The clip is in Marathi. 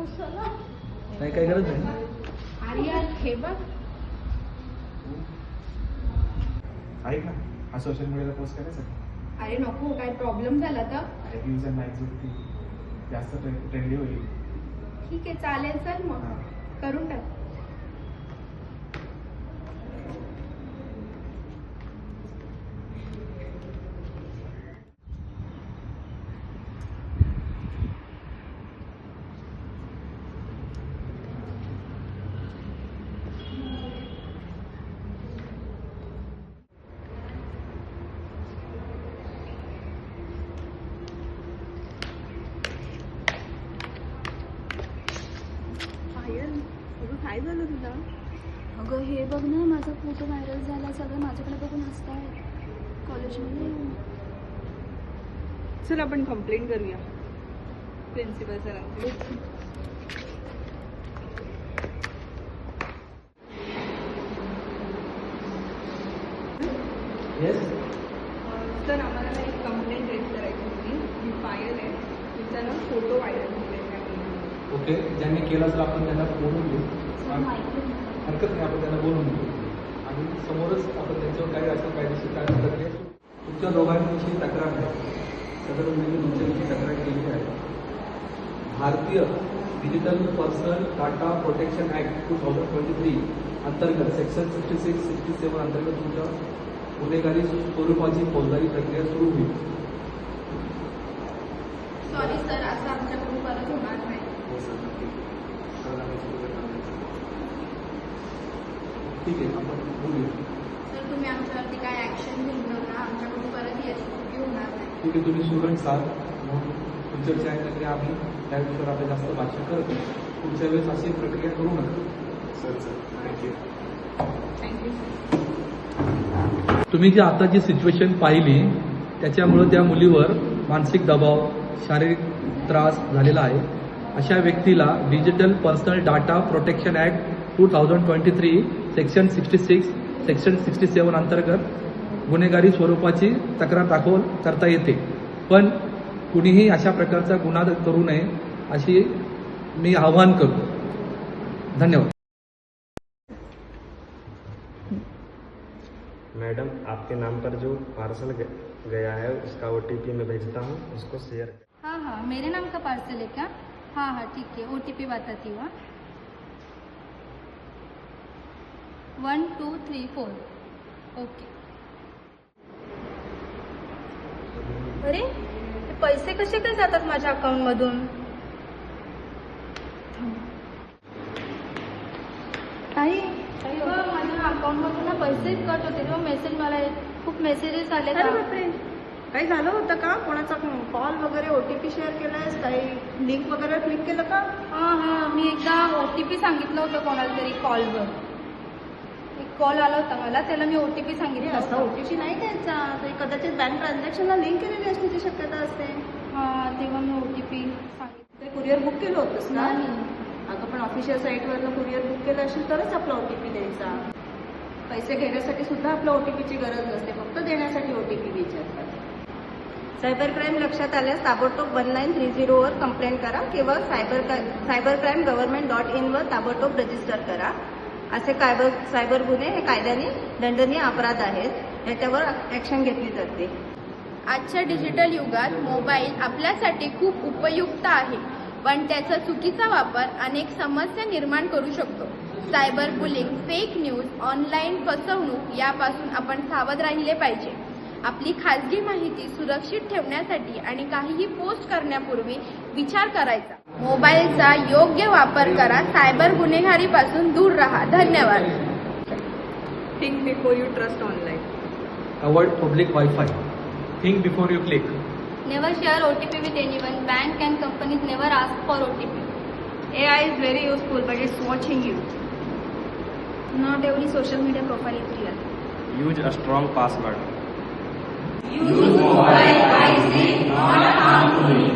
नाही काही गरज नाही. आर्यन हे बघ. ऐक ना, हा सोशल मीडियाला पोस्ट करायचं. अरे नको, काय प्रॉब्लेम झाला तर? अरे व्ह्यूज अँड लाईक्स होती, जास्त ट्रेंडी होईल. ठीक आहे, चालेल, चल मग करून टाक. काय झालं तुला? अगं हे बघ ना, माझा फोटो व्हायरल झाला, सगळं माझ्याकडे बघून हसताय कॉलेजमध्ये. चल आपण कंप्लेंट करूया प्रिन्सिपल सरांकडे. येस. सर आम्हाला ना एक कंप्लेंट रेज करायची होती. ही फाईल आहे, तिचा ना फोटो व्हायरल झालेला आहे. ओके, ज्यांनी केलं असेल आपण त्यांना बोलून घेऊ. हरकत नाही, आपण त्यांना बोलून घेऊ आणि समोरच आपण त्यांच्यावर काही असं कायदेशीर प्रक्रिया. तुमच्या दोघांविषयी तक्रार आहे, सदर मुलीने तुमच्याविषयी तक्रार केली आहे. भारतीय digital personal data protection act 2023 अंतर्गत सेक्शन 66, 67 अंतर्गत तुमच्या गुन्हेगारी स्वरूपाची फौजदारी प्रक्रिया सुरू होईल. सॉरी सर, असं आमच्याकडून परत होणार नाही. ठीक आहे, आपण बोलूया. सर तुम्ही आमच्यावरती काय ॲक्शन घेऊ नका, आमच्याकडून परत याची चुकी होणार नाही. ठीक आहे, तुम्ही स्टुडंट्स आहात म्हणून तुमच्या विषयाकडे आम्ही त्या विषयावर आपण जास्त भाष्य करत नाही. पुढच्या वेळेस अशी प्रक्रिया करू नका. Sir thank you. थँक्यू. तुम्ही जी आता जी सिच्युएशन पाहिली त्याच्यामुळं त्या मुलीवर मानसिक दबाव, शारीरिक त्रास झालेला आहे. अशा व्यक्तीला digital personal data protection act 2023 section 66, section 67 अंतर्गत गुन्हेगारी स्वरूपाची तक्रार दाखल करता येते. पण कुणीही अशा प्रकारचा गुन्हा करू नये अशी मी आवाहन करतो. धन्यवाद. मैडम, आपके नाम पर जो पार्सल गया है उसका OTP मैं भेजता हूँ, उसको शेयर करें. हाँ हाँ, मेरे नाम का पार्सल है क्या? हाँ हाँ ठीक है, OTP बताती हूँ. 1 2 3 4. ओके. अरे ते पैसे कसे काय जातात माझ्या अकाउंटमधून? ताई माझ्या अकाउंटमधून ना पैसेच कट होते, तेव्हा मेसेज मला खूप मेसेजेस आले. अरे बापरे, काही झालं होतं का? कोणाचा कॉल वगैरे OTP शेअर केलायस? काही लिंक वगैरे क्लिक केलं का? हां हां, मी एकदा OTP सांगितलं होतं कोणाला तरी कॉलवर. एक कॉल आला होता मला, त्याला मी OTP सांगितलं असा होतं. OTP नाही द्यायचा, तरी कदाचित बँक ट्रान्झॅक्शनला लिंक केलेली असण्याची शक्यता असते. हां, तेव्हा मी OTP सांगितलं. ते कुरिअर बुक केलं होतंस का? नाही. अगं पण ऑफिशियल साईटवरनं कुरिअर बुक केलं असेल तरच आपला OTP द्यायचा. पैसे घेण्यासाठी सुद्धा आपल्या OTPची गरज नसते, फक्त देण्यासाठी OTP विचारतात. सायबर क्राईम लक्षात आल्यास ताबडतोब 1930 वर कंप्लेंट करा किंवा सायबर क्राईम गव्हर्नमेंट.in वर ताबडतोब रजिस्टर करा. असे सायबर गुन्हे हे कायद्याने दंडनीय अपराध आहेत, याच्यावर ॲक्शन घेतली जाते. आजच्या डिजिटल युगात मोबाईल आपल्यासाठी खूप उपयुक्त आहे, पण त्याचा चुकीचा वापर अनेक समस्या निर्माण करू शकतो. Cyber bullying, fake news, online फसवणूक यापासून आपण सावध राहिले पाहिजे. आपली खाजगी माहिती सुरक्षित ठेवण्यासाठी आणि काहीही पोस्ट करण्यापूर्वी विचार करायचा. मोबाईलचा योग्य वापर करा. सायबर गुन्हेगारीपासून दूर राहा. धन्यवाद. Think before you trust online. Avoid public wifi. Think before you click. Never share OTP with anyone. Bank and companies never ask for OTP. AI is very useful, but it's watching you. Not every social media profile is real. Use a strong password. Use mobile wisely, not harmfully.